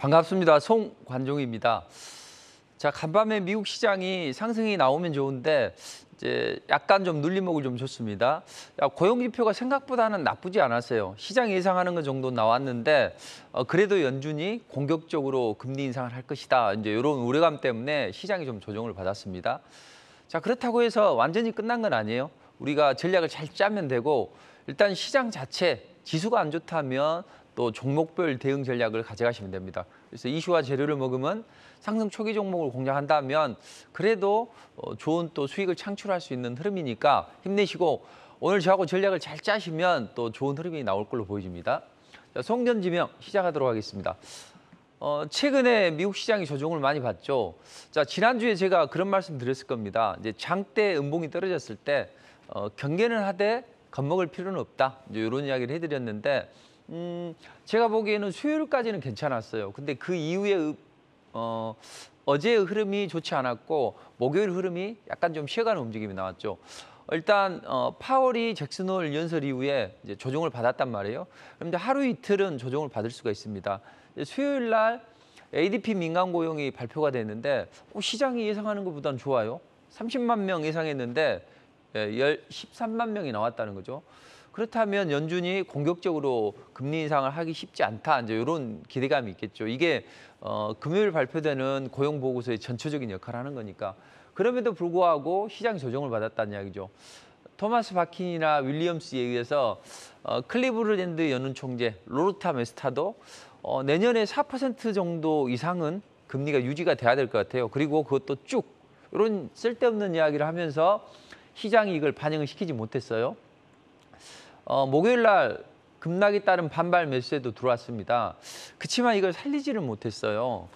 반갑습니다. 송관종입니다. 자, 간밤에 미국 시장이 상승이 나오면 좋은데 이제 약간 좀 눌림목을 좀 줬습니다. 고용 지표가 생각보다는 나쁘지 않았어요. 시장 예상하는 것 정도 나왔는데 그래도 연준이 공격적으로 금리 인상을 할 것이다. 이제 이런 우려감 때문에 시장이 좀 조정을 받았습니다. 자, 그렇다고 해서 완전히 끝난 건 아니에요. 우리가 전략을 잘 짜면 되고 일단 시장 자체 지수가 안 좋다면 또 종목별 대응 전략을 가져가시면 됩니다. 그래서 이슈와 재료를 먹으면 상승 초기 종목을 공략한다면 그래도 좋은 또 수익을 창출할 수 있는 흐름이니까 힘내시고 오늘 저하고 전략을 잘 짜시면 또 좋은 흐름이 나올 걸로 보여집니다. 자, 송전지명 시작하도록 하겠습니다. 최근에 미국 시장이 조정을 많이 받죠. 자, 지난주에 제가 그런 말씀 드렸을 겁니다. 이제 장대 음봉이 떨어졌을 때 경계는 하되 겁먹을 필요는 없다. 이제 이런 이야기를 해드렸는데 제가 보기에는 수요일까지는 괜찮았어요. 근데 그 이후에 어제의 흐름이 좋지 않았고 목요일 흐름이 약간 좀 쉬어가는 움직임이 나왔죠. 일단 파월이 잭슨 홀 연설 이후에 이제 조정을 받았단 말이에요. 그런데 하루 이틀은 조정을 받을 수가 있습니다. 수요일 날 ADP 민간 고용이 발표가 됐는데 시장이 예상하는 것보다는 좋아요. 30만 명 예상했는데 13만 명이 나왔다는 거죠. 그렇다면 연준이 공격적으로 금리 인상을 하기 쉽지 않다. 이제 이런 기대감이 있겠죠. 이게 금요일 발표되는 고용 보고서의 전체적인 역할을 하는 거니까. 그럼에도 불구하고 시장이 조정을 받았다는 이야기죠. 토마스 바킨이나 윌리엄스에 의해서 클리브랜드 연은 총재 로르타 메스타도 내년에 4% 정도 이상은 금리가 유지가 돼야 될 것 같아요. 그리고 그것도 쭉 이런 쓸데없는 이야기를 하면서 시장이 이걸 반영을 시키지 못했어요. 목요일 날 급락에 따른 반발 매수세도 들어왔습니다. 그렇지만 이걸 살리지를 못했어요.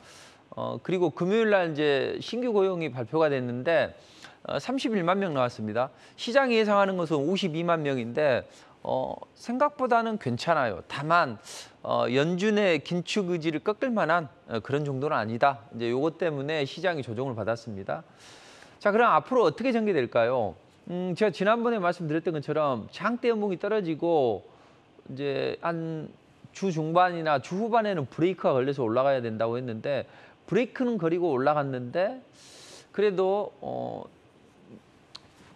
그리고 금요일 날 이제 신규 고용이 발표가 됐는데 31만 명 나왔습니다. 시장이 예상하는 것은 52만 명인데 생각보다는 괜찮아요. 다만 연준의 긴축 의지를 꺾을 만한 그런 정도는 아니다. 이제 요것 때문에 시장이 조정을 받았습니다. 자, 그럼 앞으로 어떻게 전개될까요? 제가 지난번에 말씀드렸던 것처럼 장대 연봉이 떨어지고 이제 한 주 중반이나 주 후반에는 브레이크가 걸려서 올라가야 된다고 했는데 브레이크는 거리고 올라갔는데 그래도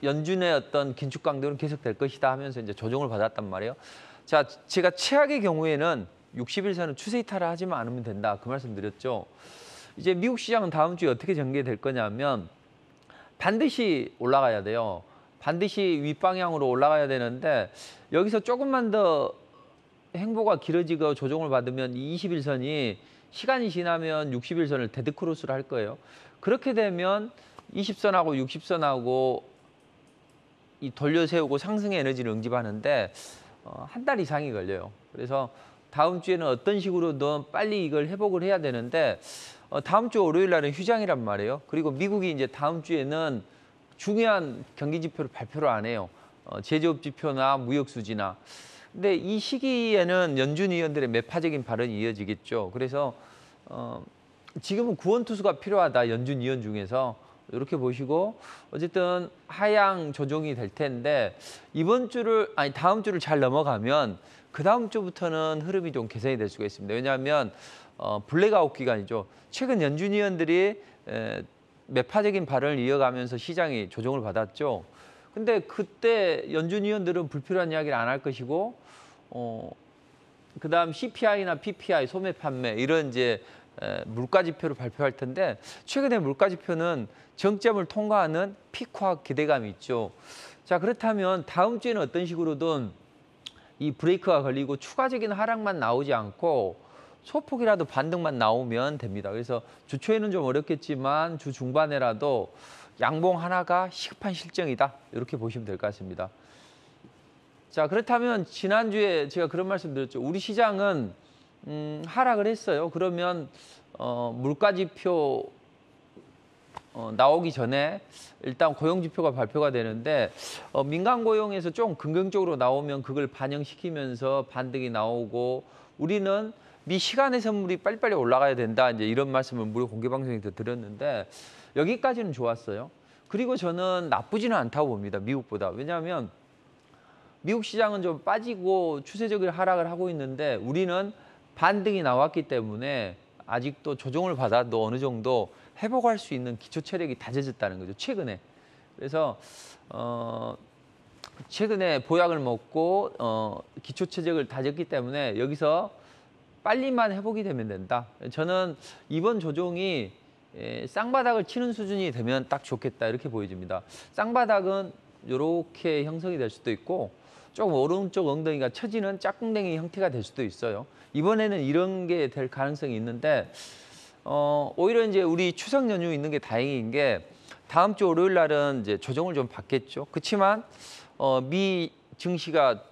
연준의 어떤 긴축 강도는 계속될 것이다 하면서 이제 조정을 받았단 말이에요. 자, 제가 최악의 경우에는 60일선은 추세 이탈을 하지만 않으면 된다. 그 말씀 드렸죠. 이제 미국 시장은 다음 주에 어떻게 전개될 거냐면 반드시 올라가야 돼요. 반드시 윗방향으로 올라가야 되는데 여기서 조금만 더 행보가 길어지고 조정을 받으면 이 21선이 시간이 지나면 60일선을 데드크로스를 할 거예요. 그렇게 되면 20선하고 60선하고 이 돌려 세우고 상승의 에너지를 응집하는데 한 달 이상이 걸려요. 그래서 다음 주에는 어떤 식으로든 빨리 이걸 회복을 해야 되는데 다음 주 월요일 날은 휴장이란 말이에요. 그리고 미국이 이제 다음 주에는 중요한 경기 지표를 발표를 안 해요. 제조업 지표나 무역 수지나. 근데 이 시기에는 연준 위원들의 매파적인 발언이 이어지겠죠. 그래서 지금은 구원 투수가 필요하다. 연준 위원 중에서. 이렇게 보시고 어쨌든 하향 조정이 될 텐데 다음 주를 잘 넘어가면 그 다음 주부터는 흐름이 좀 개선이 될 수가 있습니다. 왜냐하면 블랙아웃 기간이죠. 최근 연준 위원들이 매파적인 발언을 이어가면서 시장이 조정을 받았죠. 근데 그때 연준 위원들은 불필요한 이야기를 안 할 것이고 그다음 CPI나 PPI, 소매 판매 이런 이제 물가 지표를 발표할 텐데 최근에 물가 지표는 정점을 통과하는 피크와 기대감이 있죠. 자, 그렇다면 다음 주에는 어떤 식으로든 이 브레이크가 걸리고 추가적인 하락만 나오지 않고 소폭이라도 반등만 나오면 됩니다. 그래서 주 초에는 좀 어렵겠지만 주 중반에라도 양봉 하나가 시급한 실정이다. 이렇게 보시면 될 것 같습니다. 자, 그렇다면 지난주에 제가 그런 말씀 드렸죠. 우리 시장은 하락을 했어요. 그러면 물가지표 나오기 전에 일단 고용지표가 발표가 되는데 민간 고용에서 좀 긍정적으로 나오면 그걸 반영시키면서 반등이 나오고 우리는 미시간의 선물이 빨리빨리 올라가야 된다. 이제 이런 말씀을 무료 공개 방송에서 드렸는데 여기까지는 좋았어요. 그리고 저는 나쁘지는 않다고 봅니다. 미국보다. 왜냐하면 미국 시장은 좀 빠지고 추세적인 하락을 하고 있는데 우리는 반등이 나왔기 때문에 아직도 조정을 받아도 어느 정도 회복할 수 있는 기초 체력이 다져졌다는 거죠. 최근에. 그래서 최근에 보약을 먹고 기초 체력을 다졌기 때문에 여기서 빨리만 회복이 되면 된다. 저는 이번 조정이 쌍바닥을 치는 수준이 되면 딱 좋겠다 이렇게 보여집니다. 쌍바닥은 이렇게 형성이 될 수도 있고 조금 오른쪽 엉덩이가 처지는 짝꿍댕이 형태가 될 수도 있어요. 이번에는 이런 게 될 가능성이 있는데 오히려 이제 우리 추석 연휴 있는 게 다행인 게 다음 주 월요일 날은 이제 조정을 좀 받겠죠. 그렇지만 미 증시가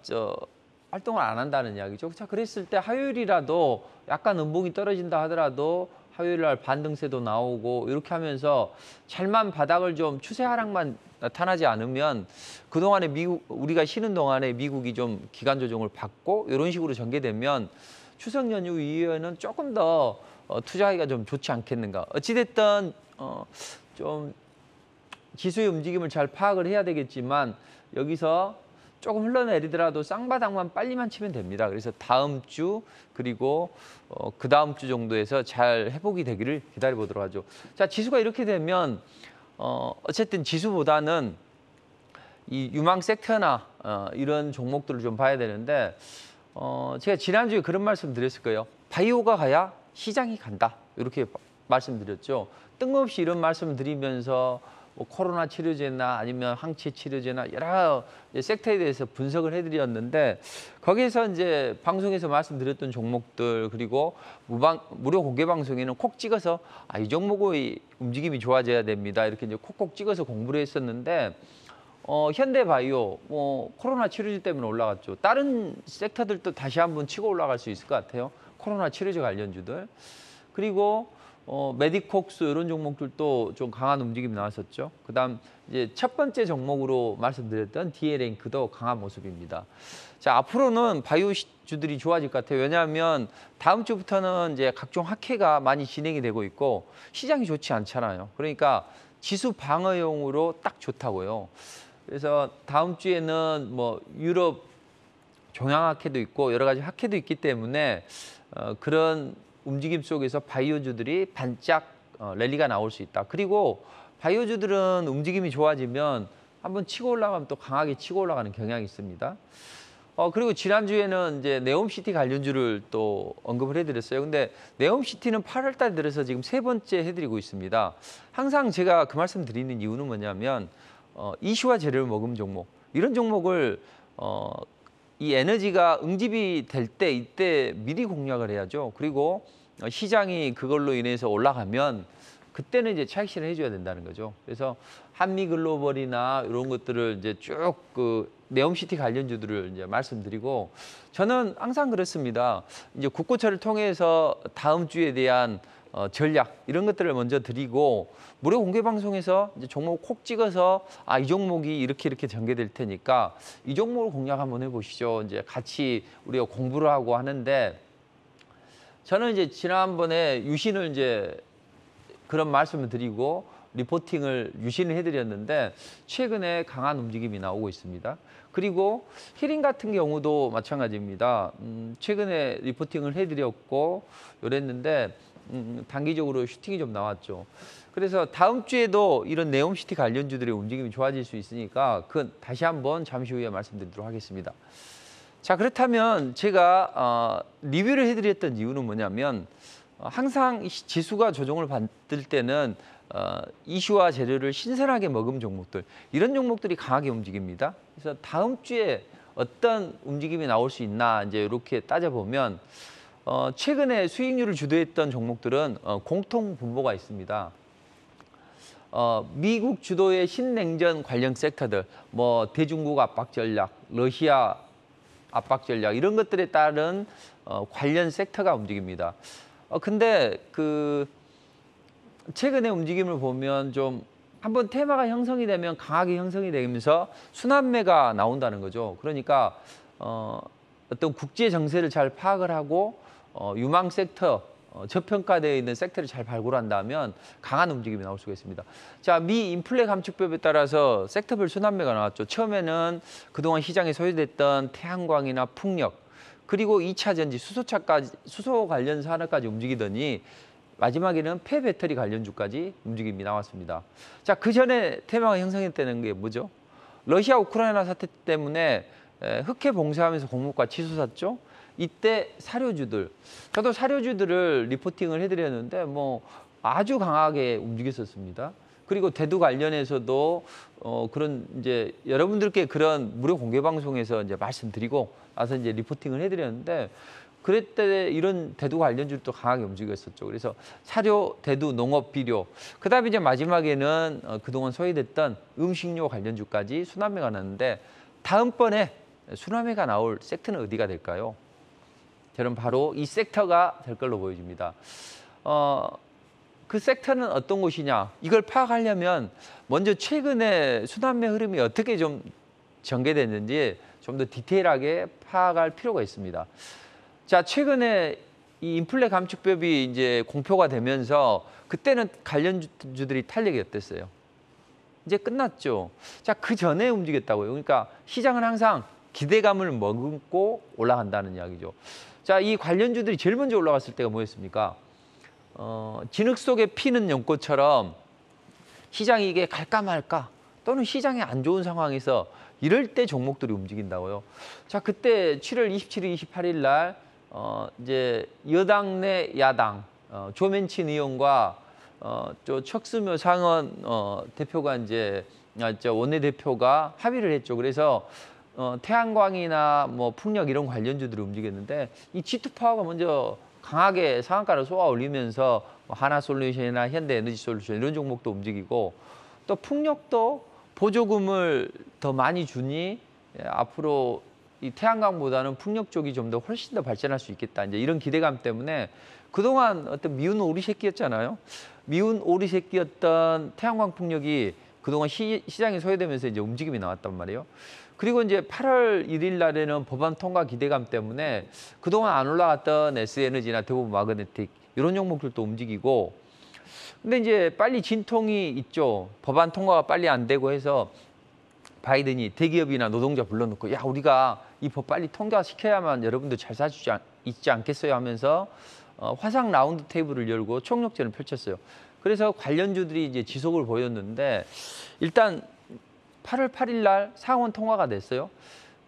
활동을 안 한다는 이야기죠. 자, 그랬을 때 화요일이라도 약간 음봉이 떨어진다 하더라도 화요일 날 반등세도 나오고 이렇게 하면서 잘만 바닥을 좀 추세 하락만 나타나지 않으면 그동안에 우리가 쉬는 동안에 미국이 좀 기간 조정을 받고 이런 식으로 전개되면 추석 연휴 이후에는 조금 더 투자하기가 좀 좋지 않겠는가. 어찌됐든 좀 지수의 움직임을 잘 파악을 해야 되겠지만 여기서 조금 흘러내리더라도 쌍바닥만 빨리만 치면 됩니다. 그래서 다음 주 그리고 그 다음 주 정도에서 잘 회복이 되기를 기다려 보도록 하죠. 자, 지수가 이렇게 되면 어쨌든 지수보다는 이 유망 섹터나 이런 종목들을 좀 봐야 되는데 제가 지난주에 그런 말씀 드렸을 거예요. 바이오가 가야 시장이 간다. 이렇게 말씀드렸죠. 뜬금없이 이런 말씀 드리면서 뭐 코로나 치료제나 아니면 항체 치료제나 여러 섹터에 대해서 분석을 해드렸는데 거기에서 이제 방송에서 말씀드렸던 종목들 그리고 무료 공개 방송에는 콕 찍어서 이 종목의 움직임이 좋아져야 됩니다. 이렇게 이제 콕콕 찍어서 공부를 했었는데 현대바이오 뭐 코로나 치료제 때문에 올라갔죠. 다른 섹터들도 다시 한번 치고 올라갈 수 있을 것 같아요. 코로나 치료제 관련주들 그리고 메디콕스 이런 종목들도 좀 강한 움직임이 나왔었죠. 그다음 이제 첫 번째 종목으로 말씀드렸던 DL링크도 강한 모습입니다. 자, 앞으로는 바이오주들이 좋아질 것 같아요. 왜냐하면 다음 주부터는 이제 각종 학회가 많이 진행이 되고 있고 시장이 좋지 않잖아요. 그러니까 지수 방어용으로 딱 좋다고요. 그래서 다음 주에는 뭐 유럽 종양학회도 있고 여러 가지 학회도 있기 때문에 그런 움직임 속에서 바이오주들이 반짝 랠리가 나올 수 있다. 그리고 바이오주들은 움직임이 좋아지면 한번 치고 올라가면 또 강하게 치고 올라가는 경향이 있습니다. 그리고 지난주에는 이제 네옴시티 관련주를 또 언급을 해드렸어요. 근데 네옴시티는 8월 달 들어서 지금 세 번째 해드리고 있습니다. 항상 제가 그 말씀 드리는 이유는 뭐냐면 이슈화 재료를 먹은 종목 이런 종목을 이 에너지가 응집이 될 때 이때 미리 공략을 해야죠. 그리고 시장이 그걸로 인해서 올라가면 그때는 이제 차익 실현 해줘야 된다는 거죠. 그래서 한미글로벌이나 이런 것들을 이제 쭉 그 네옴시티 관련주들을 이제 말씀드리고 저는 항상 그렇습니다. 이제 국고처를 통해서 다음 주에 대한 전략 이런 것들을 먼저 드리고 무료 공개 방송에서 이제 종목 콕 찍어서 이 종목이 이렇게 전개될 테니까 이 종목을 공략 한번 해보시죠. 이제 같이 우리가 공부를 하고 하는데 저는 이제 지난번에 유신을 이제 그런 말씀을 드리고 리포팅을 유신을 해드렸는데 최근에 강한 움직임이 나오고 있습니다. 그리고 히링 같은 경우도 마찬가지입니다. 최근에 리포팅을 해드렸고 이랬는데 단기적으로 슈팅이 좀 나왔죠. 그래서 다음 주에도 이런 네옴시티 관련주들의 움직임이 좋아질 수 있으니까 그건 다시 한번 잠시 후에 말씀드리도록 하겠습니다. 자, 그렇다면 제가 리뷰를 해드렸던 이유는 뭐냐면 항상 지수가 조정을 받을 때는 이슈와 재료를 신선하게 먹은 종목들 이런 종목들이 강하게 움직입니다. 그래서 다음 주에 어떤 움직임이 나올 수 있나 이제 이렇게 따져보면 최근에 수익률을 주도했던 종목들은 공통 분모가 있습니다. 미국 주도의 신냉전 관련 섹터들, 뭐 대중국 압박 전략, 러시아 압박 전략 이런 것들에 따른 관련 섹터가 움직입니다. 근데 그 최근의 움직임을 보면 좀 한번 테마가 형성이 되면 강하게 형성이 되면서 순환매가 나온다는 거죠. 그러니까 어떤 국제 정세를 잘 파악을 하고 유망 섹터, 저평가되어 있는 섹터를 잘 발굴한다면 강한 움직임이 나올 수가 있습니다. 자, 미 인플레 감축법에 따라서 섹터별 순환매가 나왔죠. 처음에는 그동안 시장에 소유됐던 태양광이나 풍력, 그리고 2차 전지, 수소 관련 산업까지 움직이더니 마지막에는 폐배터리 관련주까지 움직임이 나왔습니다. 자, 그 전에 테마가 형성했다는 게 뭐죠? 러시아 우크라이나 사태 때문에 흑해 봉쇄하면서 공모가 치솟았죠. 이때 사료주들, 저도 사료주들을 리포팅을 해드렸는데 뭐 아주 강하게 움직였었습니다. 그리고 대두 관련해서도 그런 이제 여러분들께 그런 무료 공개 방송에서 이제 말씀드리고 나서 이제 리포팅을 해드렸는데 그때 이런 대두 관련주도 강하게 움직였었죠. 그래서 사료, 대두, 농업, 비료. 그다음에 이제 마지막에는 그동안 소외됐던 음식료 관련주까지 순환매가 났는데 다음번에 순환매가 나올 섹터는 어디가 될까요? 저는 바로 이 섹터가 될 걸로 보여집니다. 그 섹터는 어떤 곳이냐? 이걸 파악하려면 먼저 최근에 순환매 흐름이 어떻게 좀 전개됐는지 좀 더 디테일하게 파악할 필요가 있습니다. 자, 최근에 이 인플레 감축법이 이제 공표가 되면서 그때는 관련주들이 탄력이 어땠어요? 이제 끝났죠. 자, 그 전에 움직였다고요. 그러니까 시장은 항상 기대감을 머금고 올라간다는 이야기죠. 자, 이 관련주들이 제일 먼저 올라갔을 때가 뭐였습니까? 진흙 속에 피는 연꽃처럼 시장이 이게 갈까 말까 또는 시장이 안 좋은 상황에서 이럴 때 종목들이 움직인다고요. 자, 그때 7월 27일, 28일 날 이제 여당 내 야당 조men친 의원과 저 척스묘 상원 대표가 이제 원내대표가 합의를 했죠. 그래서 태양광이나 뭐 풍력 이런 관련주들을 움직였는데 이 G2파워가 먼저 강하게 상한가를 쏘아 올리면서 하나솔루션이나 현대에너지솔루션 이런 종목도 움직이고 또 풍력도 보조금을 더 많이 주니 앞으로 이 태양광보다는 풍력 쪽이 좀 더 훨씬 더 발전할 수 있겠다. 이제 이런 기대감 때문에 그동안 어떤 미운 오리 새끼였잖아요. 미운 오리 새끼였던 태양광 풍력이 그동안 시장이 소외되면서 이제 움직임이 나왔단 말이에요. 그리고 이제 8월 1일 날에는 법안 통과 기대감 때문에 그동안 안 올라갔던 S에너지나 대부분 마그네틱 이런 종목들도 움직이고 근데 이제 빨리 진통이 있죠. 법안 통과가 빨리 안 되고 해서 바이든이 대기업이나 노동자 불러놓고 야 우리가 이 법 빨리 통과시켜야만 여러분들 잘 사주지 있지 않겠어요 하면서 화상 라운드 테이블을 열고 총력전을 펼쳤어요. 그래서 관련주들이 이제 지속을 보였는데 일단 8월 8일 날 상원 통과가 됐어요.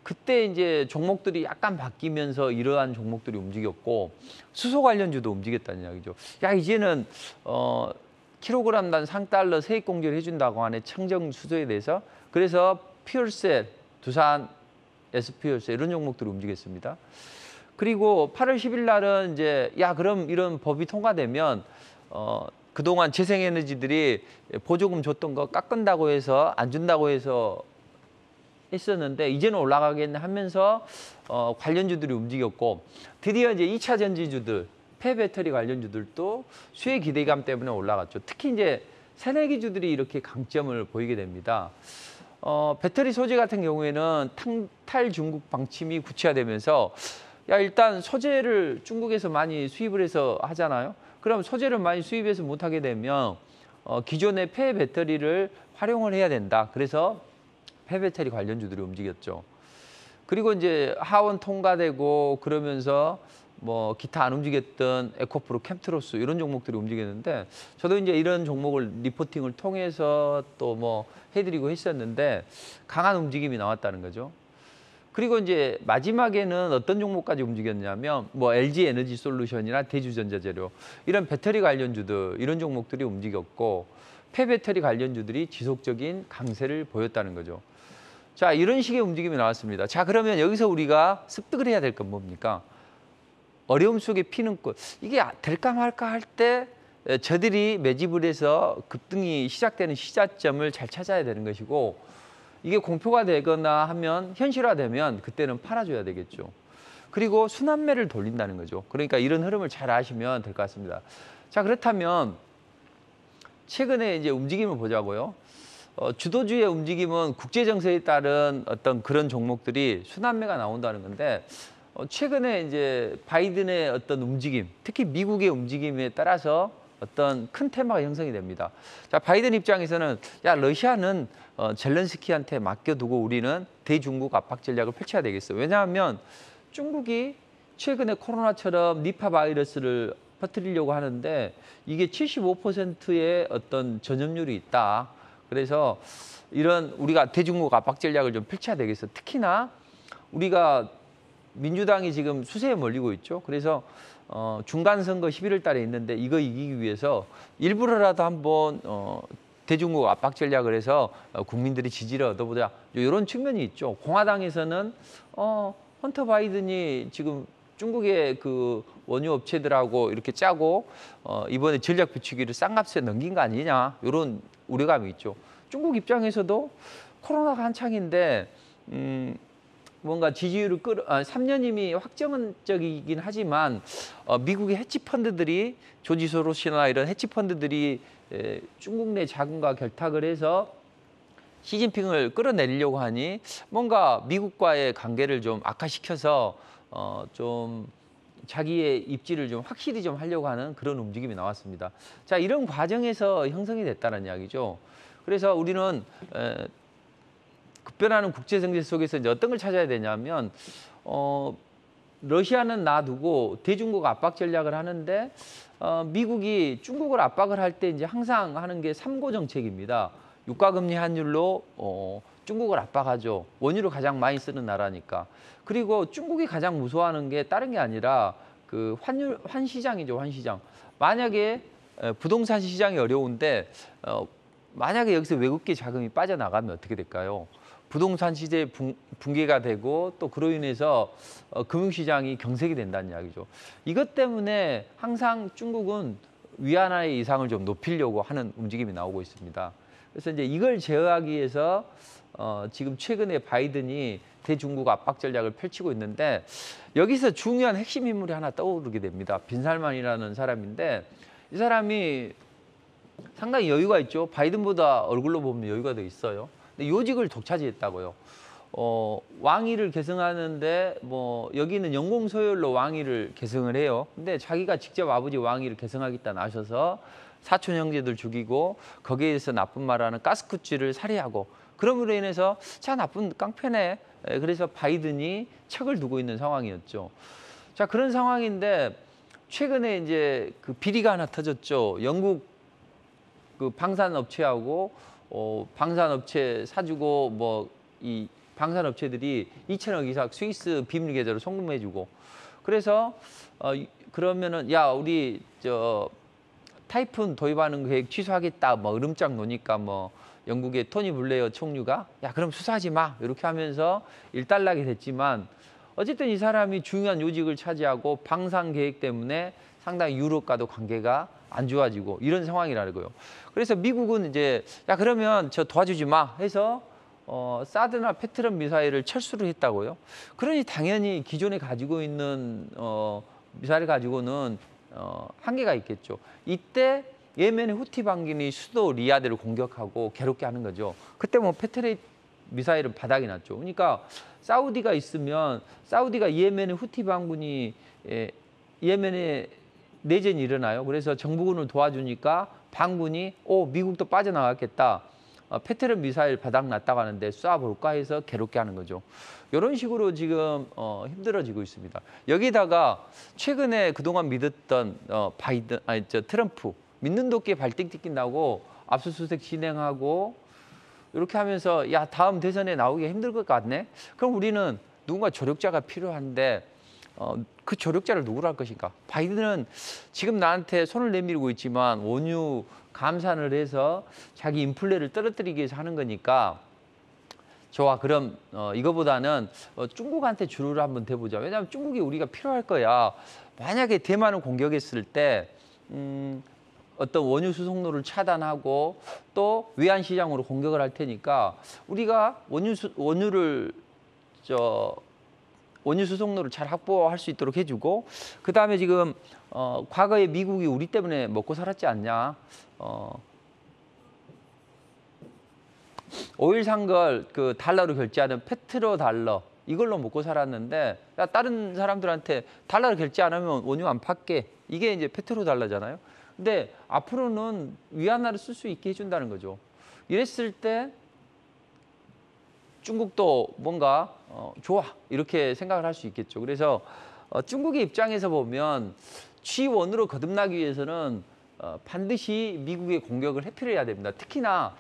그때 이제 종목들이 약간 바뀌면서 이러한 종목들이 움직였고 수소 관련주도 움직였다는 이야기죠. 야 이제는 킬로그램당 상달러 세액 공제를 해준다고 하네 청정 수소에 대해서. 그래서 퓨얼셀, 두산 SPU얼셀 이런 종목들이 움직였습니다. 그리고 8월 10일 날은 이제 야 그럼 이런 법이 통과되면 그동안 재생에너지들이 보조금 줬던 거 깎은다고 해서 안 준다고 해서 했었는데 이제는 올라가겠네 하면서 관련주들이 움직였고 드디어 이제 2차 전지주들, 폐배터리 관련주들도 수혜 기대감 때문에 올라갔죠. 특히 이제 새내기주들이 이렇게 강점을 보이게 됩니다. 배터리 소재 같은 경우에는 탈중국 방침이 구체화되면서 야 일단 소재를 중국에서 많이 수입을 해서 하잖아요. 그럼 소재를 많이 수입해서 못하게 되면 기존의 폐배터리를 활용을 해야 된다. 그래서 폐배터리 관련주들이 움직였죠. 그리고 이제 하원 통과되고 그러면서 뭐 기타 안 움직였던 에코프로, 캠트로스 이런 종목들이 움직였는데 저도 이제 이런 종목을 리포팅을 통해서 또 뭐 해드리고 했었는데 강한 움직임이 나왔다는 거죠. 그리고 이제 마지막에는 어떤 종목까지 움직였냐면 뭐 LG 에너지 솔루션이나 대주전자재료 이런 배터리 관련주들 이런 종목들이 움직였고 폐배터리 관련주들이 지속적인 강세를 보였다는 거죠. 자, 이런 식의 움직임이 나왔습니다. 자, 그러면 여기서 우리가 습득을 해야 될 건 뭡니까? 어려움 속에 피는 꽃. 이게 될까 말까 할 때 저들이 매집을 해서 급등이 시작되는 시작점을 잘 찾아야 되는 것이고 이게 공표가 되거나 하면 현실화되면 그때는 팔아줘야 되겠죠. 그리고 순환매를 돌린다는 거죠. 그러니까 이런 흐름을 잘 아시면 될 것 같습니다. 자, 그렇다면 최근에 이제 움직임을 보자고요. 주도주의 움직임은 국제 정세에 따른 어떤 그런 종목들이 순환매가 나온다는 건데 최근에 이제 바이든의 어떤 움직임, 특히 미국의 움직임에 따라서 어떤 큰 테마가 형성이 됩니다. 자, 바이든 입장에서는 야 러시아는 젤렌스키한테 맡겨두고 우리는 대중국 압박 전략을 펼쳐야 되겠어. 왜냐하면 중국이 최근에 코로나처럼 니파 바이러스를 퍼뜨리려고 하는데 이게 75%의 어떤 전염률이 있다. 그래서 이런 우리가 대중국 압박 전략을 좀 펼쳐야 되겠어. 특히나 우리가 민주당이 지금 수세에 몰리고 있죠. 그래서 중간 선거 11월 달에 있는데 이거 이기기 위해서 일부러라도 한번 대중국 압박 전략을 해서 국민들이 지지를 얻어보자. 이런 측면이 있죠. 공화당에서는 헌터 바이든이 지금 중국의 그 원유 업체들하고 이렇게 짜고 이번에 전략 비추기를 싼값에 넘긴 거 아니냐. 이런 우려감이 있죠. 중국 입장에서도 코로나가 한창인데 뭔가 지지율을 3년임이 확정적이긴 하지만 미국의 헤지펀드들이 조지 소로스나 이런 헤지펀드들이 중국 내 자금과 결탁을 해서 시진핑을 끌어내리려고 하니 뭔가 미국과의 관계를 좀 악화시켜서 좀 자기의 입지를 좀 확실히 좀 하려고 하는 그런 움직임이 나왔습니다. 자, 이런 과정에서 형성이 됐다는 이야기죠. 그래서 우리는 급변하는 국제 정세 속에서 이제 어떤 걸 찾아야 되냐면 러시아는 놔두고 대중국 압박 전략을 하는데 미국이 중국을 압박을 할 때 이제 항상 하는 게 3고 정책입니다. 유가금리 환율로 중국을 압박하죠. 원유를 가장 많이 쓰는 나라니까. 그리고 중국이 가장 무서워하는 게 다른 게 아니라 그 환시장이죠, 환시장. 만약에 부동산 시장이 어려운데 만약에 여기서 외국계 자금이 빠져나가면 어떻게 될까요? 부동산 시대 붕괴가 되고 또 그로 인해서 금융시장이 경색이 된다는 이야기죠. 이것 때문에 항상 중국은 위안화의 이상을 좀 높이려고 하는 움직임이 나오고 있습니다. 그래서 이제 이걸 제어하기 위해서 지금 최근에 바이든이 대중국 압박 전략을 펼치고 있는데 여기서 중요한 핵심 인물이 하나 떠오르게 됩니다. 빈살만이라는 사람인데 이 사람이 상당히 여유가 있죠. 바이든보다 얼굴로 보면 여유가 더 있어요. 근데 요직을 독차지했다고요. 왕위를 계승하는데 뭐 여기는 영공 서열로 왕위를 계승을 해요. 근데 자기가 직접 아버지 왕위를 계승하겠다 나셔서 사촌 형제들 죽이고 거기에서 나쁜 말하는 가스쿠치를 살해하고 그럼으로 인해서 자 나쁜 깡패네. 그래서 바이든이 척을 두고 있는 상황이었죠. 자 그런 상황인데 최근에 이제 그 비리가 하나 터졌죠. 영국 그 방산업체하고 방산업체 사주고 뭐 이 방산업체들이 2천억 이상 스위스 비밀 계좌로 송금해주고 그래서 그러면은 야 우리 저 타이푼 도입하는 계획 취소하겠다 뭐 으름장 놓으니까 뭐 영국의 토니 블레어 총리가 야 그럼 수사하지 마 이렇게 하면서 일단락이 됐지만 어쨌든 이 사람이 중요한 요직을 차지하고 방산 계획 때문에 상당히 유럽과도 관계가 안 좋아지고 이런 상황이라는 거예요. 그래서 미국은 이제 야 그러면 저 도와주지 마 해서 사드나 패트럼 미사일을 철수를 했다고요. 그러니 당연히 기존에 가지고 있는 미사일 가지고는 한계가 있겠죠. 이때 예멘의 후티 반군이 수도 리야드를 공격하고 괴롭게 하는 거죠. 그때 뭐 패트레이 미사일은 바닥이 났죠. 그러니까 사우디가 있으면 사우디가 예멘의 후티 반군이 예멘에 내전이 일어나요. 그래서 정부군을 도와주니까 반군이 미국도 빠져나갔겠다. 패트럼 미사일 바닥 났다고 하는데 쏴볼까 해서 괴롭게 하는 거죠. 이런 식으로 지금 힘들어지고 있습니다. 여기다가 최근에 그동안 믿었던 트럼프 믿는 도끼에 발등 뜯긴다고 압수수색 진행하고 이렇게 하면서 야 다음 대선에 나오기 힘들 것 같네. 그럼 우리는 누군가 조력자가 필요한데 그 조력자를 누구로 할 것인가? 바이든은 지금 나한테 손을 내밀고 있지만 원유 감산을 해서 자기 인플레를 떨어뜨리기 위해서 하는 거니까 좋아. 그럼 이거보다는 중국한테 주류를 한번 대보자. 왜냐하면 중국이 우리가 필요할 거야. 만약에 대만을 공격했을 때 어떤 원유 수송로를 차단하고 또 외환 시장으로 공격을 할 테니까 우리가 원유 수송로를 잘 확보할 수 있도록 해주고 그다음에 지금 과거에 미국이 우리 때문에 먹고 살았지 않냐. 오일 산 걸 그 달러로 결제하는 페트로 달러 이걸로 먹고 살았는데 야, 다른 사람들한테 달러로 결제 안 하면 원유 안 팔게. 이게 이제 페트로 달러잖아요. 근데 앞으로는 위안화를 쓸 수 있게 해준다는 거죠. 이랬을 때 중국도 뭔가 좋아 이렇게 생각을 할 수 있겠죠. 그래서 중국의 입장에서 보면 G1으로 거듭나기 위해서는 반드시 미국의 공격을 회피해야 됩니다. 특히나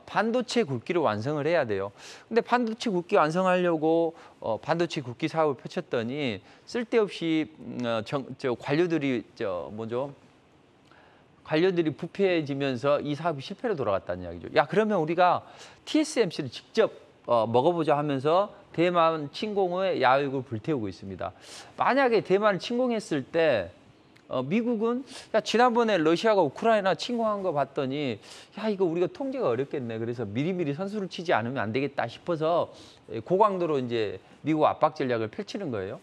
반도체 굵기를 완성을 해야 돼요. 근데 반도체 굵기 완성하려고 반도체 굵기 사업을 펼쳤더니 쓸데없이 관료들이 관료들이 부패해지면서 이 사업이 실패로 돌아갔다는 이야기죠. 야, 그러면 우리가 TSMC를 직접 먹어보자 하면서 대만 침공의 야욕을 불태우고 있습니다. 만약에 대만을 침공했을 때 미국은 야, 지난번에 러시아가 우크라이나 침공한 거 봤더니 야, 이거 우리가 통제가 어렵겠네. 그래서 미리미리 선수를 치지 않으면 안 되겠다 싶어서 고강도로 이제 미국 압박 전략을 펼치는 거예요.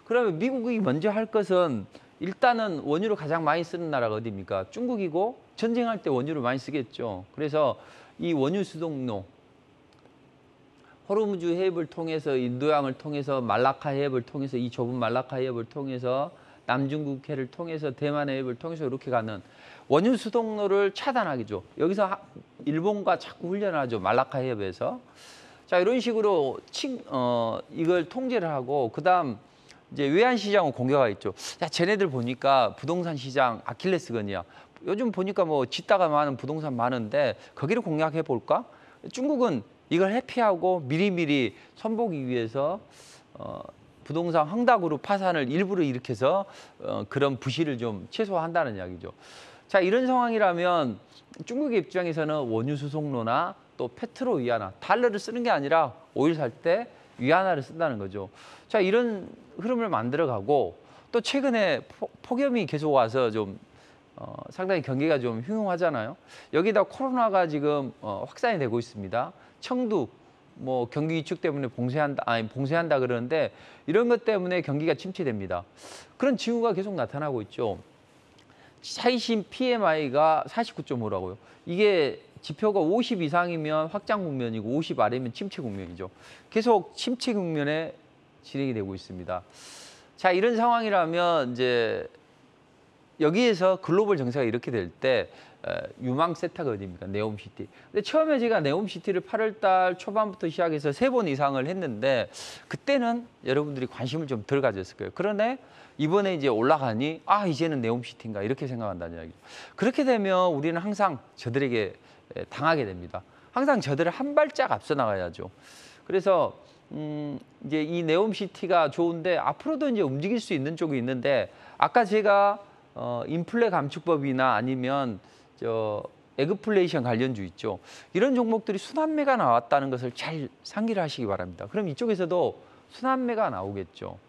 그러면 미국이 먼저 할 것은 일단은 원유를 가장 많이 쓰는 나라가 어디입니까? 중국이고 전쟁할 때 원유를 많이 쓰겠죠. 그래서 이 원유 수송로 호르무즈 해협을 통해서 인도양을 통해서 말라카 해협을 통해서 이 좁은 말라카 해협을 통해서 남중국해를 통해서 대만 해협을 통해서 이렇게 가는 원유 수송로를 차단하기죠. 여기서 일본과 자꾸 훈련하죠. 말라카 해협에서. 자, 이런 식으로 이걸 통제를 하고 그다음 이제 외환 시장을 공격하고 있죠. 야, 쟤네들 보니까 부동산 시장 아킬레스건이야. 요즘 보니까 뭐 짓다가 많은 부동산 많은데 거기를 공략해 볼까? 중국은 이걸 회피하고 미리미리 선보기 위해서 부동산 황다그룹 파산을 일부러 일으켜서 그런 부실을 좀 최소화한다는 이야기죠. 자, 이런 상황이라면 중국의 입장에서는 원유 수송로나 또 페트로 위안화, 달러를 쓰는 게 아니라 오일 살 때 위안화를 쓴다는 거죠. 자, 이런 흐름을 만들어가고 또 최근에 폭염이 계속 와서 좀 상당히 경기가 좀 흉흉하잖아요. 여기다 코로나가 지금 확산이 되고 있습니다. 청두, 뭐 경기 위축 때문에 봉쇄한다 그러는데 이런 것 때문에 경기가 침체됩니다. 그런 징후가 계속 나타나고 있죠. 차이신 PMI가 49.5라고요. 이게 지표가 50 이상이면 확장 국면이고 50 아래면 침체 국면이죠. 계속 침체 국면에 진행이 되고 있습니다. 자, 이런 상황이라면 이제 여기에서 글로벌 정세가 이렇게 될 때 유망 세타가 어디입니까? 네옴시티. 근데 처음에 제가 네옴시티를 8월 달 초반부터 시작해서 3번 이상을 했는데 그때는 여러분들이 관심을 좀 덜 가졌을 거예요. 그러네 이번에 이제 올라가니 이제는 네옴시티인가 이렇게 생각한다는 이야기죠. 그렇게 되면 우리는 항상 저들에게 당하게 됩니다. 항상 저들을 한 발짝 앞서 나가야죠. 그래서 이제 이 네옴시티가 좋은데 앞으로도 이제 움직일 수 있는 쪽이 있는데 아까 제가 인플레 감축법이나 아니면 에그플레이션 관련주 있죠. 이런 종목들이 순환매가 나왔다는 것을 잘 상기를 하시기 바랍니다. 그럼 이쪽에서도 순환매가 나오겠죠.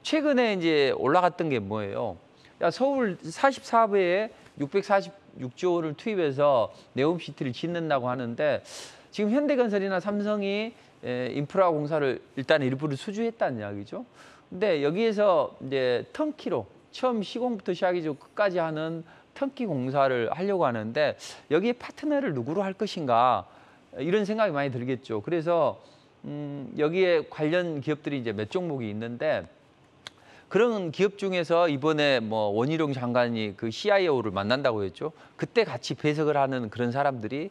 최근에 이제 올라갔던 게 뭐예요? 야, 서울 44배에 646조 원을 투입해서 네옴시티를 짓는다고 하는데 지금 현대건설이나 삼성이 인프라 공사를 일단 일부를 수주했다는 이야기죠. 근데 여기에서 이제 턴키로 처음 시공부터 시작이죠. 끝까지 하는 턴키 공사를 하려고 하는데 여기에 파트너를 누구로 할 것인가 이런 생각이 많이 들겠죠. 그래서 여기에 관련 기업들이 이제 몇 종목이 있는데 그런 기업 중에서 이번에 뭐 원희룡 장관이 그 CIO를 만난다고 했죠. 그때 같이 배석을 하는 그런 사람들이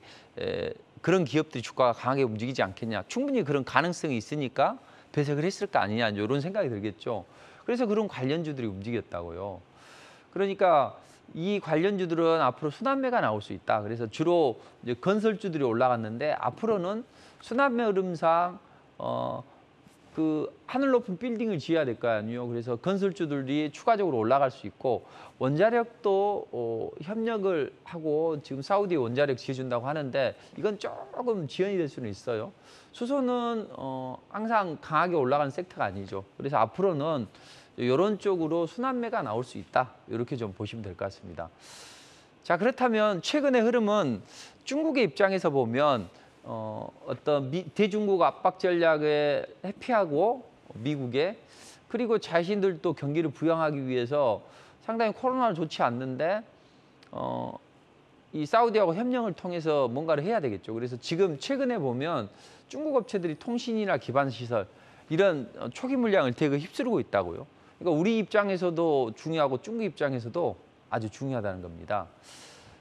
그런 기업들이 주가가 강하게 움직이지 않겠냐. 충분히 그런 가능성이 있으니까 배석을 했을 거 아니냐 이런 생각이 들겠죠. 그래서 그런 관련주들이 움직였다고요. 그러니까 이 관련주들은 앞으로 순환매가 나올 수 있다. 그래서 주로 이제 건설주들이 올라갔는데 앞으로는 순환매 흐름상 그 하늘 높은 빌딩을 지어야 될 거 아니에요. 그래서 건설주들이 추가적으로 올라갈 수 있고 원자력도 협력을 하고 지금 사우디 원자력 지어준다고 하는데 이건 조금 지연이 될 수는 있어요. 수소는 항상 강하게 올라가는 섹터가 아니죠. 그래서 앞으로는 이런 쪽으로 순환매가 나올 수 있다. 이렇게 좀 보시면 될 것 같습니다. 자, 그렇다면 최근의 흐름은 중국의 입장에서 보면 어떤 대중국 압박 전략에 회피하고 미국에 그리고 자신들도 경기를 부양하기 위해서 상당히 코로나를 좋지 않는데 이 사우디하고 협력을 통해서 뭔가를 해야 되겠죠. 그래서 지금 최근에 보면 중국 업체들이 통신이나 기반 시설 이런 초기 물량을 되게 휩쓰르고 있다고요. 그러니까 우리 입장에서도 중요하고 중국 입장에서도 아주 중요하다는 겁니다.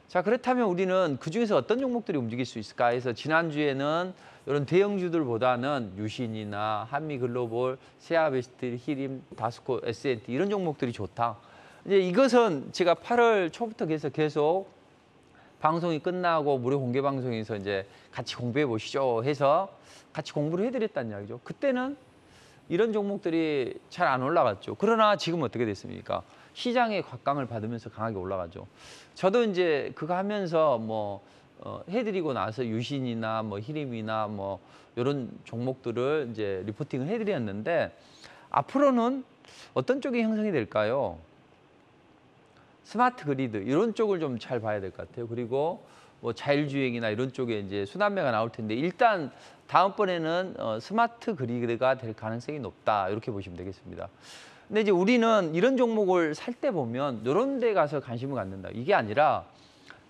자, 그렇다면 우리는 그중에서 어떤 종목들이 움직일 수 있을까 해서 지난주에는 이런 대형주들보다는 유신이나 한미글로벌, 세아베스트, 히림, 다스코, S&T 이런 종목들이 좋다. 이제 이것은 제가 8월 초부터 계속 방송이 끝나고 무료 공개 방송에서 이제 같이 공부해 보시죠 해서 같이 공부를 해드렸다는 이야기죠. 그때는 이런 종목들이 잘 안 올라갔죠. 그러나 지금 어떻게 됐습니까? 시장의 곽강을 받으면서 강하게 올라가죠. 저도 이제 그거 하면서 뭐 해드리고 나서 유신이나 뭐 히림이나 뭐 이런 종목들을 이제 리포팅을 해드렸는데 앞으로는 어떤 쪽이 형성이 될까요? 스마트 그리드 이런 쪽을 좀 잘 봐야 될 것 같아요. 그리고 뭐 자율주행이나 이런 쪽에 이제 순환매가 나올 텐데 일단 다음번에는 스마트 그리드가 될 가능성이 높다 이렇게 보시면 되겠습니다. 근데 이제 우리는 이런 종목을 살 때 보면 이런 데 가서 관심을 갖는다. 이게 아니라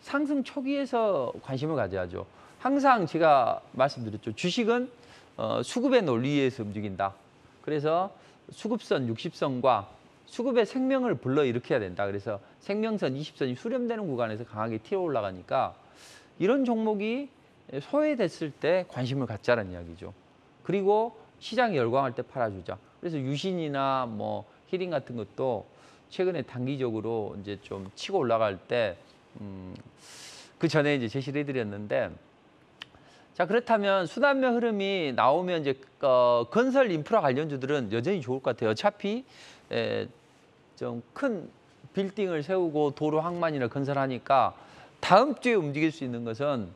상승 초기에서 관심을 가져야죠. 항상 제가 말씀드렸죠. 주식은 수급의 논리에서 움직인다. 그래서 수급선 60선과 수급의 생명을 불러일으켜야 된다. 그래서 생명선 20선이 수렴되는 구간에서 강하게 튀어 올라가니까 이런 종목이 소외됐을 때 관심을 갖자는 이야기죠. 그리고 시장이 열광할 때 팔아주자. 그래서 유신이나 뭐 히링 같은 것도 최근에 단기적으로 이제 좀 치고 올라갈 때 그 전에 이제 제시를 해드렸는데 자 그렇다면 순환매 흐름이 나오면 이제 건설 인프라 관련주들은 여전히 좋을 것 같아요. 어차피 좀 큰 빌딩을 세우고 도로 항만이나 건설하니까 다음 주에 움직일 수 있는 것은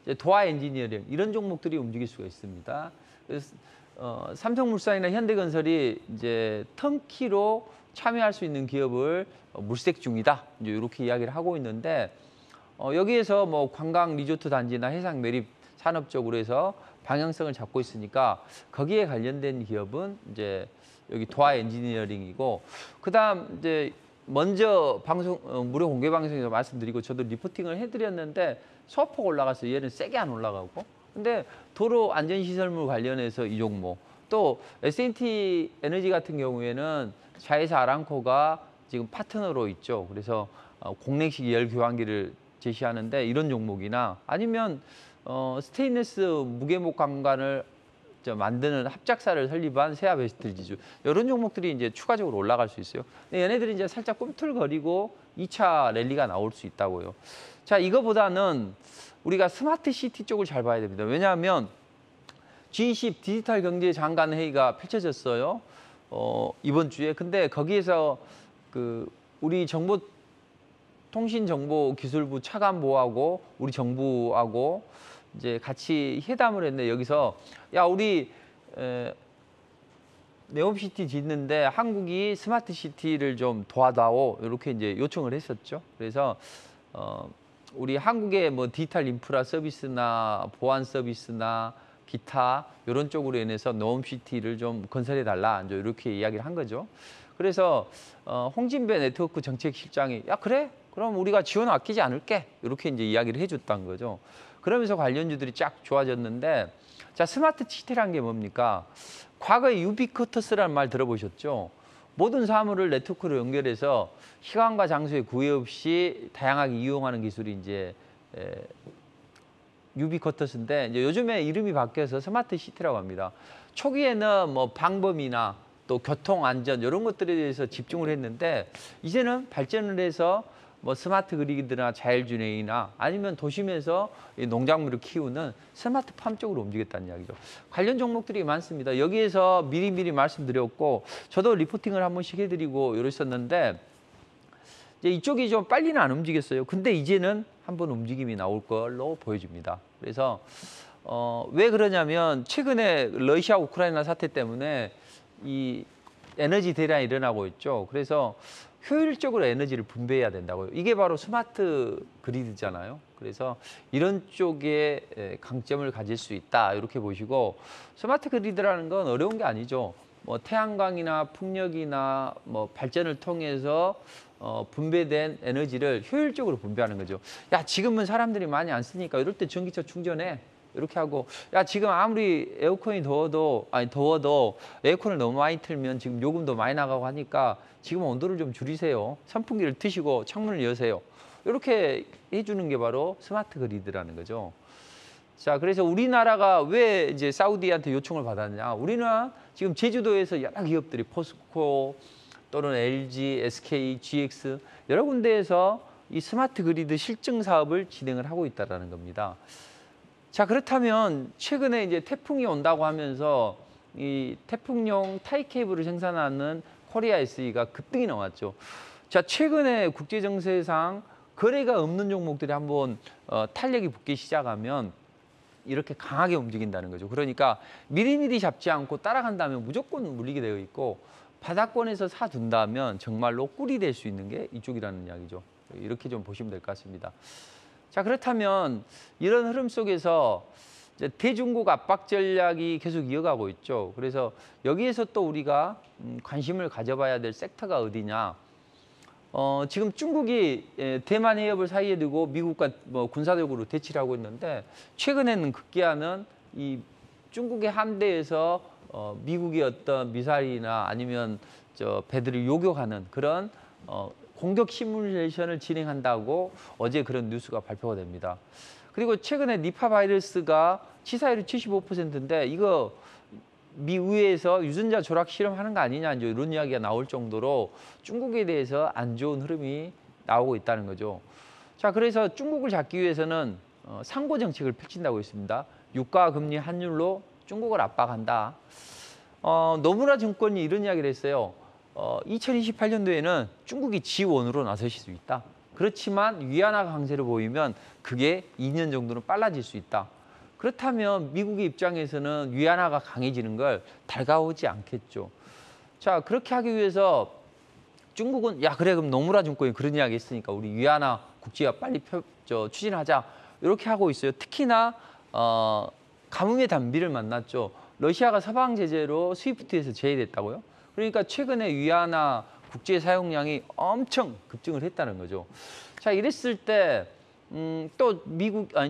이제 도화 엔지니어링 이런 종목들이 움직일 수가 있습니다. 그래서 삼성물산이나 현대건설이 이제 턴키로 참여할 수 있는 기업을 물색 중이다. 이제 이렇게 이야기를 하고 있는데 여기에서 뭐 관광 리조트 단지나 해상 매립 산업 쪽으로 해서 방향성을 잡고 있으니까 거기에 관련된 기업은 이제 여기 도화 엔지니어링이고 그다음 이제 먼저 방송 무료 공개 방송에서 말씀드리고 저도 리포팅을 해드렸는데 소폭 올라가서 얘는 세게 안 올라가고 근데 도로 안전시설물 관련해서 이 종목 또 S&T 에너지 같은 경우에는 자회사 아람코가 지금 파트너로 있죠. 그래서 공랭식 열 교환기를 제시하는데 이런 종목이나 아니면 스테인리스 무게목 강관을 만드는 합작사를 설립한 세아베스트 지주 이런 종목들이 이제 추가적으로 올라갈 수 있어요. 근데 얘네들이 이제 살짝 꿈틀거리고 2차 랠리가 나올 수 있다고요. 자 이거보다는 우리가 스마트 시티 쪽을 잘 봐야 됩니다. 왜냐하면 G20 디지털 경제 장관 회의가 펼쳐졌어요. 이번 주에. 근데 거기에서 그 우리 통신정보기술부 차관보하고 우리 정부하고 이제 같이 회담을 했는데 여기서 야 우리 네옴시티 짓는데 한국이 스마트 시티를 좀 도와다오 이렇게 이제 요청을 했었죠. 그래서 우리 한국의 뭐 디지털 인프라 서비스나 보안 서비스나 기타 이런 쪽으로 인해서 네옴시티를 좀 건설해 달라 이제 이렇게 이야기를 한 거죠. 그래서 홍진배 네트워크 정책실장이 야 그래? 그럼 우리가 지원 아끼지 않을게 이렇게 이제 이야기를 해줬다는 거죠. 그러면서 관련주들이 쫙 좋아졌는데 자 스마트 시티란 게 뭡니까? 과거에 유비쿼터스라는 말 들어보셨죠? 모든 사물을 네트워크로 연결해서 시간과 장소에 구애 없이 다양하게 이용하는 기술이 이제 유비쿼터스인데 이제 요즘에 이름이 바뀌어서 스마트 시티라고 합니다. 초기에는 뭐 방범이나 또 교통 안전 이런 것들에 대해서 집중을 했는데 이제는 발전을 해서 뭐 스마트 그리드나 자율주행이나 아니면 도심에서 농작물을 키우는 스마트팜 쪽으로 움직였다는 이야기죠. 관련 종목들이 많습니다. 여기에서 미리미리 말씀드렸고 저도 리포팅을 한 번씩 해드리고 이랬었는데 이제 이쪽이 좀 빨리는 안 움직였어요. 근데 이제는 한번 움직임이 나올 걸로 보여집니다. 그래서 왜 그러냐면 최근에 러시아 우크라이나 사태 때문에 이 에너지 대란이 일어나고 있죠. 그래서 효율적으로 에너지를 분배해야 된다고요. 이게 바로 스마트 그리드잖아요. 그래서 이런 쪽에 강점을 가질 수 있다 이렇게 보시고 스마트 그리드라는 건 어려운 게 아니죠. 뭐 태양광이나 풍력이나 뭐 발전을 통해서 분배된 에너지를 효율적으로 분배하는 거죠. 야 지금은 사람들이 많이 안 쓰니까 이럴 때 전기차 충전해. 이렇게 하고 야 지금 아무리 에어컨이 더워도 에어컨을 너무 많이 틀면 지금 요금도 많이 나가고 하니까 지금 온도를 좀 줄이세요. 선풍기를 트시고 창문을 여세요. 이렇게 해주는 게 바로 스마트 그리드라는 거죠. 자 그래서 우리나라가 왜 이제 사우디한테 요청을 받았냐? 우리는 지금 제주도에서 여러 기업들이 포스코 또는 LG, SK, GX 여러 군데에서 이 스마트 그리드 실증 사업을 진행을 하고 있다는 겁니다. 자, 그렇다면 최근에 이제 태풍이 온다고 하면서 이 태풍용 타이 케이블을 생산하는 코리아 SE가 급등이 나왔죠. 자, 최근에 국제 정세상 거래가 없는 종목들이 한번 탄력이 붙기 시작하면 이렇게 강하게 움직인다는 거죠. 그러니까 미리미리 잡지 않고 따라간다면 무조건 물리게 되어 있고 바닥권에서 사둔다면 정말로 꿀이 될 수 있는 게 이쪽이라는 이야기죠. 이렇게 좀 보시면 될 것 같습니다. 자, 그렇다면 이런 흐름 속에서 이제 대중국 압박 전략이 계속 이어가고 있죠. 그래서 여기에서 또 우리가 관심을 가져봐야 될 섹터가 어디냐. 지금 중국이 대만 해협을 사이에 두고 미국과 뭐 군사적으로 대치를 하고 있는데 최근에는 급기야는 이 중국의 함대에서 미국의 어떤 미사일이나 아니면 배들을 요격하는 그런 공격 시뮬레이션을 진행한다고 어제 그런 뉴스가 발표가 됩니다. 그리고 최근에 니파 바이러스가 치사율이 75%인데 이거 미 의회에서 유전자 조락 실험하는 거 아니냐 이런 이야기가 나올 정도로 중국에 대해서 안 좋은 흐름이 나오고 있다는 거죠. 자, 그래서 중국을 잡기 위해서는 상고 정책을 펼친다고 했습니다. 유가, 금리, 환율로 중국을 압박한다. 노무라 증권이 이런 이야기를 했어요. 2028년도에는 중국이 지원으로 나서실 수 있다. 그렇지만 위안화 강세를 보이면 그게 2년 정도는 빨라질 수 있다. 그렇다면 미국의 입장에서는 위안화가 강해지는 걸 달가오지 않겠죠. 자, 그렇게 하기 위해서 중국은 야 그래 그럼 노무라 증권이 그런 이야기 했으니까 우리 위안화 국제화 빨리 추진하자 이렇게 하고 있어요. 특히나 가뭄의 단비를 만났죠. 러시아가 서방 제재로 스위프트에서 제외됐다고요. 그러니까 최근에 위안화 국제 사용량이 엄청 급증을 했다는 거죠. 자, 이랬을 때 또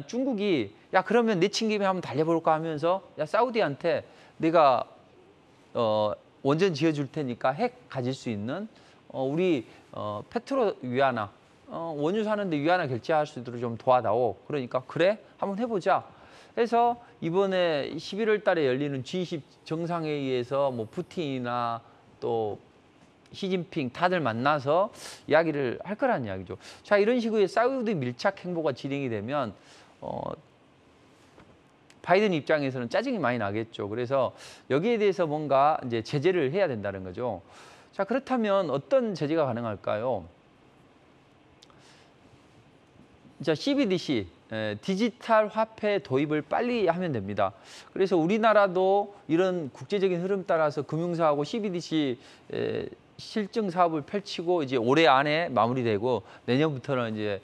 중국이 야 그러면 내친 김에 한번 달려볼까 하면서 야 사우디한테 내가 원전 지어줄 테니까 핵 가질 수 있는 우리 페트로 위안화 원유 사는데 위안화 결제할 수 있도록 좀 도와다오. 그러니까 그래 한번 해보자. 해서 이번에 11월 달에 열리는 G20 정상회의에서 뭐 푸틴이나 또 시진핑 다들 만나서 이야기를 할 거라는 이야기죠. 자, 이런 식의 사우디 밀착 행보가 진행이 되면 바이든 입장에서는 짜증이 많이 나겠죠. 그래서 여기에 대해서 뭔가 이제 제재를 해야 된다는 거죠. 자, 그렇다면 어떤 제재가 가능할까요? 자, CBDC 디지털 화폐 도입을 빨리 하면 됩니다. 그래서 우리나라도 이런 국제적인 흐름 따라서 금융사하고 CBDC 실증 사업을 펼치고 이제 올해 안에 마무리되고 내년부터는 이제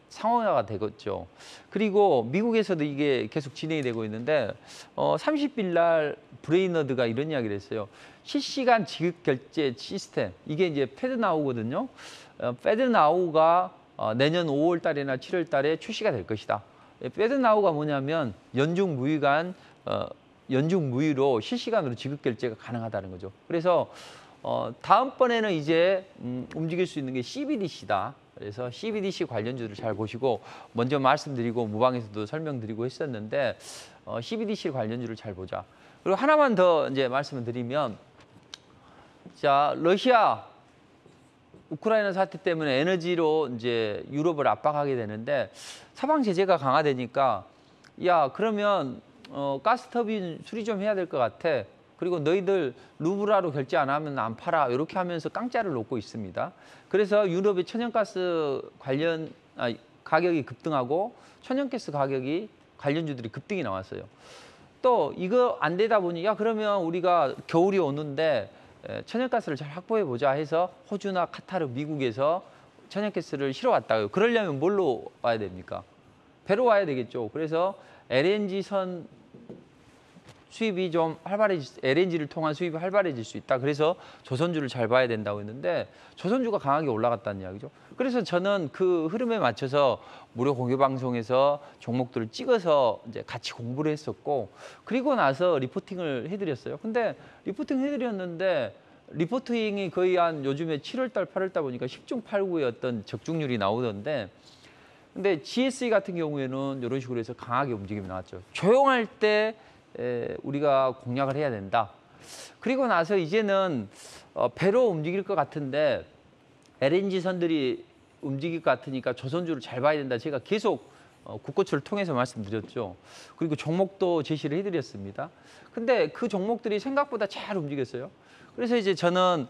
상용화가 되겠죠. 그리고 미국에서도 이게 계속 진행이 되고 있는데 30일 날 브레이너드가 이런 이야기를 했어요. 실시간 지급 결제 시스템 이게 이제 패드나우거든요. 패드나우가 내년 5월 달이나 7월 달에 출시가 될 것이다. 패드나우가 뭐냐면 연중 무휴로 실시간으로 지급 결제가 가능하다는 거죠. 그래서 다음번에는 이제 움직일 수 있는 게 CBDC다. 그래서 CBDC 관련주를 잘 보시고 먼저 말씀드리고 무방에서도 설명드리고 했었는데 CBDC 관련주를 잘 보자. 그리고 하나만 더 이제 말씀을 드리면 자, 러시아 우크라이나 사태 때문에 에너지로 이제 유럽을 압박하게 되는데 서방 제재가 강화되니까 야 그러면 가스 터빈 수리 좀 해야 될 것 같아. 그리고 너희들 루블화로 결제 안 하면 안 팔아. 이렇게 하면서 깡짜를 놓고 있습니다. 그래서 유럽의 천연가스 관련 가격이 급등하고 천연가스 가격이 관련주들이 급등이 나왔어요. 또 이거 안 되다 보니 야 그러면 우리가 겨울이 오는데 천연가스를 잘 확보해 보자 해서 호주나 카타르, 미국에서 천연가스를 실어 왔다고요. 그러려면 뭘로 와야 됩니까? 배로 와야 되겠죠. 그래서 LNG선 수입이 좀 LNG를 통한 수입이 활발해질 수 있다. 그래서 조선주를 잘 봐야 된다고 했는데 조선주가 강하게 올라갔다는 이야기죠. 그래서 저는 그 흐름에 맞춰서 무료 공유 방송에서 종목들을 찍어서 이제 같이 공부를 했었고 그리고 나서 리포팅을 해드렸어요. 근데 리포팅 해드렸는데 리포팅이 거의 한 요즘에 7월 달, 8월 달 보니까 10중 8구의 어떤 적중률이 나오던데 근데 GSE 같은 경우에는 이런 식으로 해서 강하게 움직임이 나왔죠. 조용할 때 우리가 공략을 해야 된다. 그리고 나서 이제는 배로 움직일 것 같은데 LNG 선들이 움직일 것 같으니까 조선주를 잘 봐야 된다. 제가 계속 국고초를 통해서 말씀드렸죠. 그리고 종목도 제시를 해드렸습니다. 근데 그 종목들이 생각보다 잘 움직였어요. 그래서 이제 저는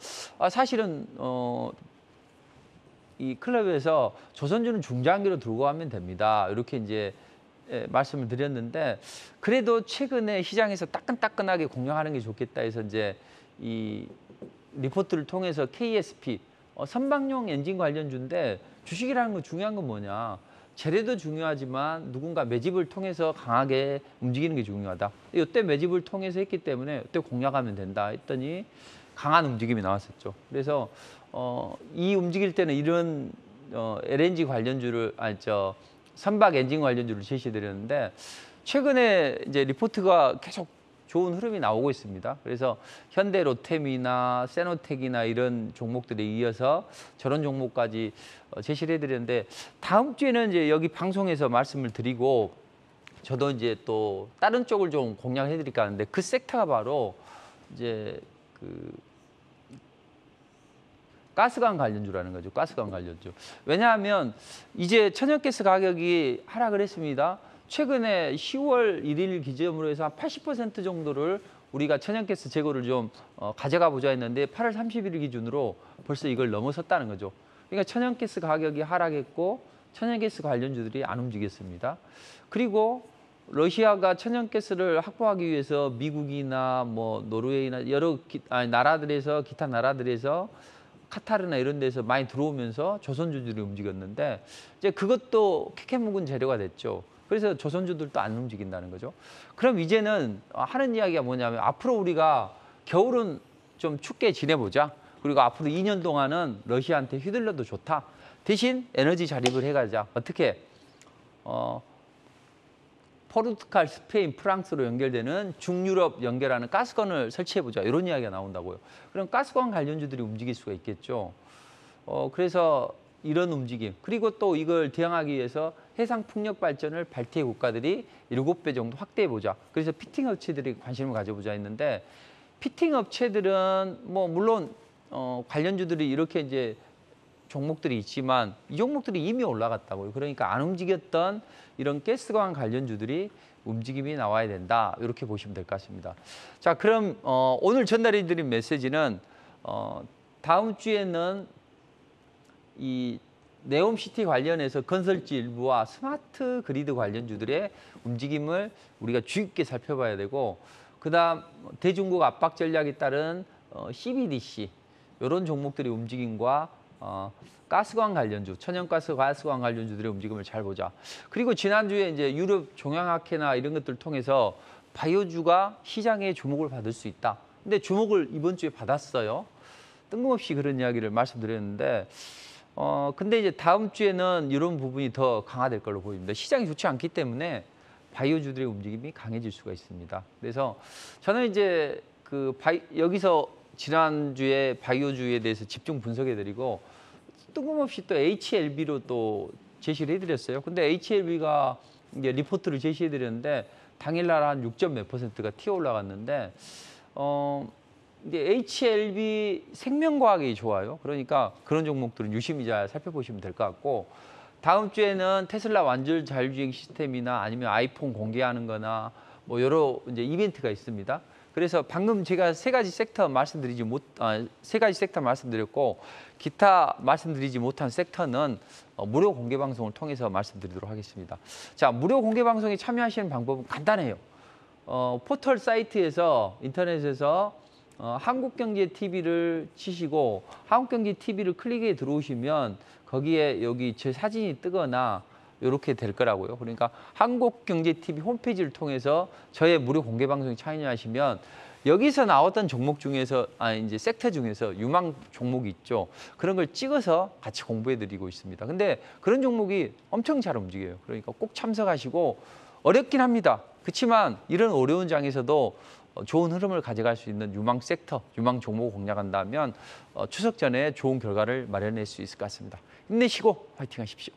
사실은 이 클럽에서 조선주는 중장기로 들고 가면 됩니다. 이렇게 이제 말씀을 드렸는데 그래도 최근에 시장에서 따끈따끈하게 공략하는 게 좋겠다 해서 이제 이 리포트를 통해서 KSP 선박용 엔진 관련주인데 주식이라는 건 중요한 건 뭐냐. 재래도 중요하지만 누군가 매집을 통해서 강하게 움직이는 게 중요하다. 이때 매집을 통해서 했기 때문에 이때 공략하면 된다 했더니 강한 움직임이 나왔었죠. 그래서 이 움직일 때는 이런 LNG 관련주를 선박 엔진 관련주를 제시드렸는데 최근에 이제 리포트가 계속 좋은 흐름이 나오고 있습니다. 그래서 현대 로템이나 세노텍이나 이런 종목들에 이어서 저런 종목까지 제시를 해드렸는데 다음 주에는 이제 여기 방송에서 말씀을 드리고 저도 이제 또 다른 쪽을 좀 공략해드릴까 하는데 그 섹터가 바로 이제 그 가스관 관련주라는 거죠. 가스관 관련주. 왜냐하면 이제 천연가스 가격이 하락을 했습니다. 최근에 10월 1일 기점으로 해서 한 80% 정도를 우리가 천연가스 재고를 좀 가져가 보자 했는데 8월 30일 기준으로 벌써 이걸 넘어섰다는 거죠. 그러니까 천연가스 가격이 하락했고 천연가스 관련주들이 안 움직였습니다. 그리고 러시아가 천연가스를 확보하기 위해서 미국이나 뭐 노르웨이나 여러 나라들에서 기타 나라들에서 카타르나 이런 데서 많이 들어오면서 조선주들이 움직였는데 이제 그것도 캐캐 묵은 재료가 됐죠. 그래서 조선주들도 안 움직인다는 거죠. 그럼 이제는 하는 이야기가 뭐냐면 앞으로 우리가 겨울은 좀 춥게 지내보자. 그리고 앞으로 2년 동안은 러시아한테 휘둘러도 좋다. 대신 에너지 자립을 해가자. 어떻게? 포르투갈, 스페인, 프랑스로 연결되는 중유럽 연결하는 가스관을 설치해보자. 이런 이야기가 나온다고요. 그럼 가스관 관련주들이 움직일 수가 있겠죠. 그래서 이런 움직임. 그리고 또 이걸 대응하기 위해서 해상 풍력 발전을 발트해 국가들이 7배 정도 확대해보자. 그래서 피팅 업체들이 관심을 가져보자 했는데 피팅 업체들은 뭐 물론 관련주들이 이렇게 이제 종목들이 있지만 이 종목들이 이미 올라갔다고요. 그러니까 안 움직였던 이런 가스관 관련주들이 움직임이 나와야 된다. 이렇게 보시면 될 것 같습니다. 자, 그럼 오늘 전달해 드린 메시지는 다음 주에는 이 네옴시티 관련해서 건설지 일부와 스마트 그리드 관련주들의 움직임을 우리가 주의 깊게 살펴봐야 되고 그다음 대중국 압박 전략에 따른 CBDC 이런 종목들의 움직임과 가스관 관련주, 천연가스 가스관 관련주들의 움직임을 잘 보자. 그리고 지난주에 이제 유럽 종양학회나 이런 것들을 통해서 바이오주가 시장에 주목을 받을 수 있다. 근데 주목을 이번 주에 받았어요. 뜬금없이 그런 이야기를 말씀드렸는데 근데 이제 다음 주에는 이런 부분이 더 강화될 걸로 보입니다. 시장이 좋지 않기 때문에 바이오주들의 움직임이 강해질 수가 있습니다. 그래서 저는 이제 여기서 지난주에 바이오주에 대해서 집중 분석해드리고 뜬금없이 또 HLB로 또 제시를 해드렸어요. 근데 HLB가 이제 리포트를 제시해드렸는데 당일날 한 6점 몇 %가 튀어 올라갔는데 이제 HLB 생명과학이 좋아요. 그러니까 그런 종목들은 유심히 잘 살펴보시면 될 것 같고 다음 주에는 테슬라 완전 자율주행 시스템이나 아니면 아이폰 공개하는 거나 뭐 여러 이제 이벤트가 있습니다. 그래서 방금 제가 세 가지 섹터 말씀드렸고 기타 말씀드리지 못한 섹터는 무료 공개 방송을 통해서 말씀드리도록 하겠습니다. 자, 무료 공개 방송에 참여하시는 방법은 간단해요. 포털 사이트에서 인터넷에서 한국경제TV를 치시고 한국경제TV를 클릭해 들어오시면 거기에 여기 제 사진이 뜨거나 이렇게 될 거라고요. 그러니까 한국경제TV 홈페이지를 통해서 저의 무료 공개 방송에 참여하시면 여기서 나왔던 종목 중에서 이제 섹터 중에서 유망 종목이 있죠. 그런 걸 찍어서 같이 공부해 드리고 있습니다. 근데 그런 종목이 엄청 잘 움직여요. 그러니까 꼭 참석하시고 어렵긴 합니다. 그렇지만 이런 어려운 장에서도 좋은 흐름을 가져갈 수 있는 유망 섹터, 유망 종목을 공략한다면 추석 전에 좋은 결과를 마련할 수 있을 것 같습니다. 힘내시고 화이팅 하십시오.